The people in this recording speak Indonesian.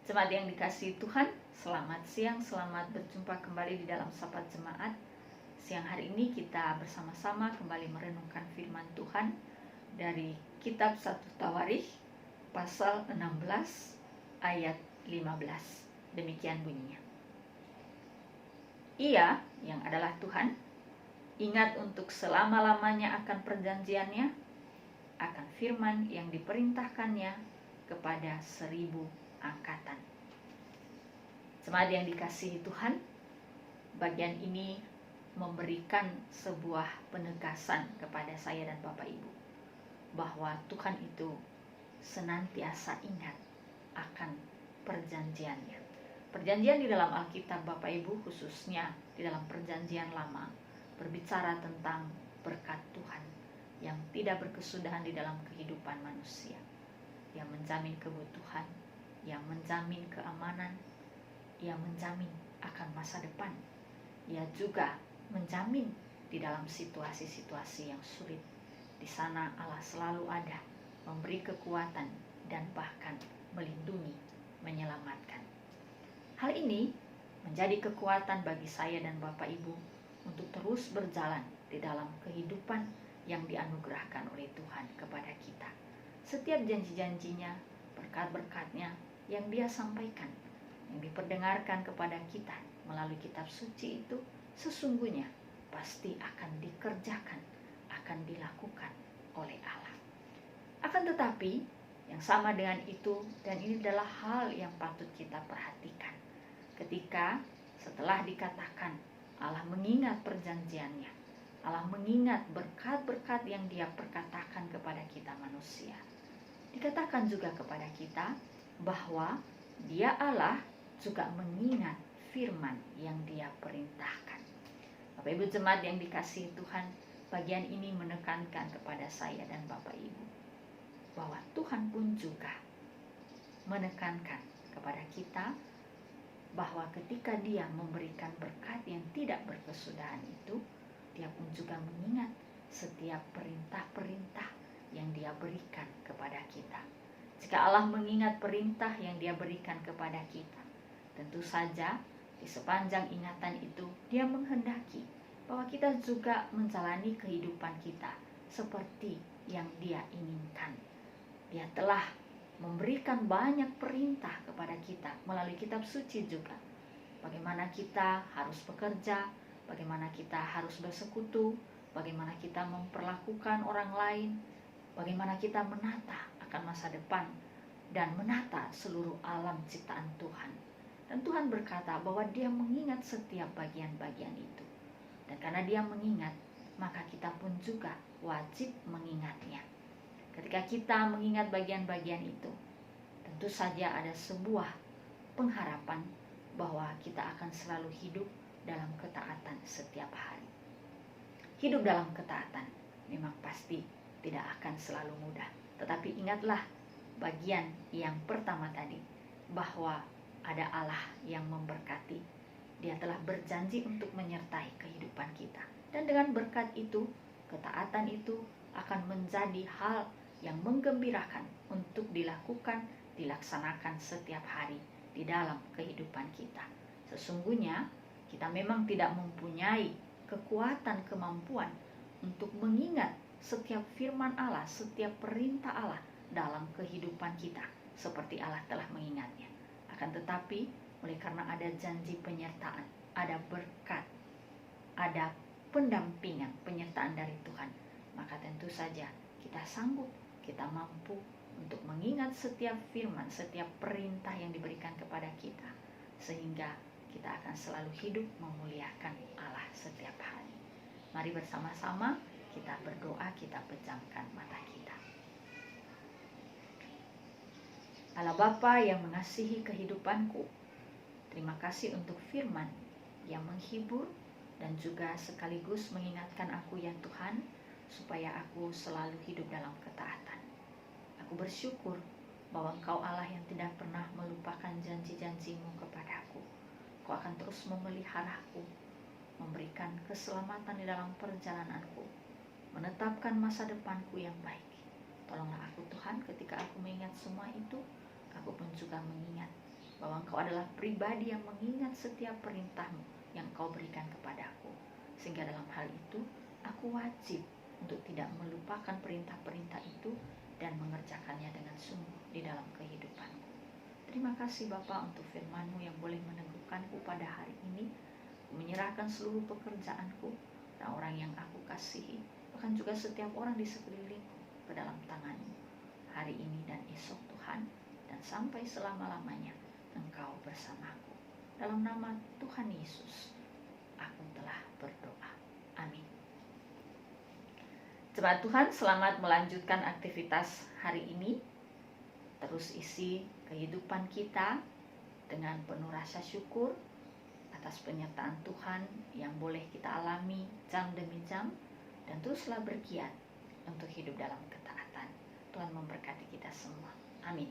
Jemaat yang dikasihi Tuhan, selamat siang, selamat berjumpa kembali di dalam Sapa Jemaat. Siang hari ini kita bersama-sama kembali merenungkan firman Tuhan dari kitab 1 Tawarikh pasal 16 ayat 15. Demikian bunyinya. Ia yang adalah Tuhan ingat untuk selama-lamanya akan perjanjiannya, akan firman yang diperintahkannya kepada 1000 angkatan. Jemaat yang dikasihi Tuhan, bagian ini memberikan sebuah penegasan kepada saya dan Bapak Ibu bahwa Tuhan itu senantiasa ingat akan perjanjiannya. Perjanjian di dalam Alkitab Bapak Ibu, khususnya di dalam perjanjian lama, berbicara tentang berkat Tuhan yang tidak berkesudahan di dalam kehidupan manusia, yang menjamin kebutuhan, yang menjamin keamanan, yang menjamin akan masa depan. Ia juga menjamin di dalam situasi-situasi yang sulit. Di sana Allah selalu ada, memberi kekuatan dan bahkan melindungi, menyelamatkan. Hal ini menjadi kekuatan bagi saya dan Bapak Ibu untuk terus berjalan di dalam kehidupan yang dianugerahkan oleh Tuhan kepada kita. Setiap janji-janjinya, berkat-berkatnya yang Dia sampaikan, yang diperdengarkan kepada kita melalui kitab suci itu sesungguhnya pasti akan dikerjakan, akan dilakukan oleh Allah. Akan tetapi yang sama dengan itu, dan ini adalah hal yang patut kita perhatikan, ketika setelah dikatakan Allah mengingat perjanjiannya, Allah mengingat berkat-berkat yang Dia perkatakan kepada kita manusia, dikatakan juga kepada kita bahwa Dia Allah juga mengingat firman yang Dia perintahkan. Bapak Ibu jemaat yang dikasihi Tuhan, bagian ini menekankan kepada saya dan Bapak Ibu bahwa Tuhan pun juga menekankan kepada kita bahwa ketika Dia memberikan berkat yang tidak berkesudahan itu, Dia pun juga mengingat setiap perintah-perintah yang Dia berikan kepada kita. Jika Allah mengingat perintah yang Dia berikan kepada kita, tentu saja di sepanjang ingatan itu Dia menghendaki bahwa kita juga menjalani kehidupan kita seperti yang Dia inginkan. Dia telah memberikan banyak perintah kepada kita melalui kitab suci juga. Bagaimana kita harus bekerja, bagaimana kita harus bersekutu, bagaimana kita memperlakukan orang lain, bagaimana kita menata akan masa depan dan menata seluruh alam ciptaan Tuhan. Dan Tuhan berkata bahwa Dia mengingat setiap bagian-bagian itu. Dan karena Dia mengingat, maka kita pun juga wajib mengingatnya. Ketika kita mengingat bagian-bagian itu, tentu saja ada sebuah pengharapan bahwa kita akan selalu hidup dalam ketaatan setiap hari. Hidup dalam ketaatan memang pasti tidak akan selalu mudah. Tetapi ingatlah bagian yang pertama tadi, bahwa ada Allah yang memberkati. Dia telah berjanji untuk menyertai kehidupan kita. Dan dengan berkat itu, ketaatan itu akan menjadi hal yang menggembirakan untuk dilakukan, dilaksanakan setiap hari di dalam kehidupan kita. Sesungguhnya kita memang tidak mempunyai kekuatan, kemampuan untuk mengingat setiap firman Allah, setiap perintah Allah dalam kehidupan kita seperti Allah telah mengingatnya. Akan tetapi oleh karena ada janji penyertaan, ada berkat, ada pendampingan, penyertaan dari Tuhan, maka tentu saja kita sanggup, kita mampu untuk mengingat setiap firman, setiap perintah yang diberikan kepada kita, sehingga kita akan selalu hidup memuliakan Allah setiap hari. Mari bersama-sama kita berdoa, kita pejamkan mata kita. Allah Bapa yang mengasihi kehidupanku, terima kasih untuk firman yang menghibur dan juga sekaligus mengingatkan aku ya Tuhan, supaya aku selalu hidup dalam ketaatan. Aku bersyukur bahwa Engkau Allah yang tidak pernah melupakan janji-janji-Mu kepadaku. Kau akan terus memeliharaku, memberikan keselamatan di dalam perjalananku, menetapkan masa depanku yang baik. Tolonglah aku Tuhan, ketika aku mengingat semua itu, aku pun juga mengingat bahwa Engkau adalah pribadi yang mengingat setiap perintah-Mu yang Kau berikan kepadaku. Sehingga dalam hal itu, aku wajib untuk tidak melupakan perintah-perintah itu dan mengerjakannya dengan sungguh di dalam kehidupanku. Terima kasih Bapa untuk firman-Mu yang boleh meneguhkanku pada hari ini, menyerahkan seluruh pekerjaanku, orang yang aku kasihi, bahkan juga setiap orang di sekelilingku ke dalam tangan-Mu hari ini dan esok Tuhan, dan sampai selama-lamanya Engkau bersamaku. Dalam nama Tuhan Yesus, aku telah berdoa. Amin. Jemaat Tuhan, selamat melanjutkan aktivitas hari ini. Terus isi kehidupan kita dengan penuh rasa syukur atas penyertaan Tuhan yang boleh kita alami jam demi jam, dan teruslah bergiat untuk hidup dalam ketaatan. Tuhan memberkati kita semua. Amin.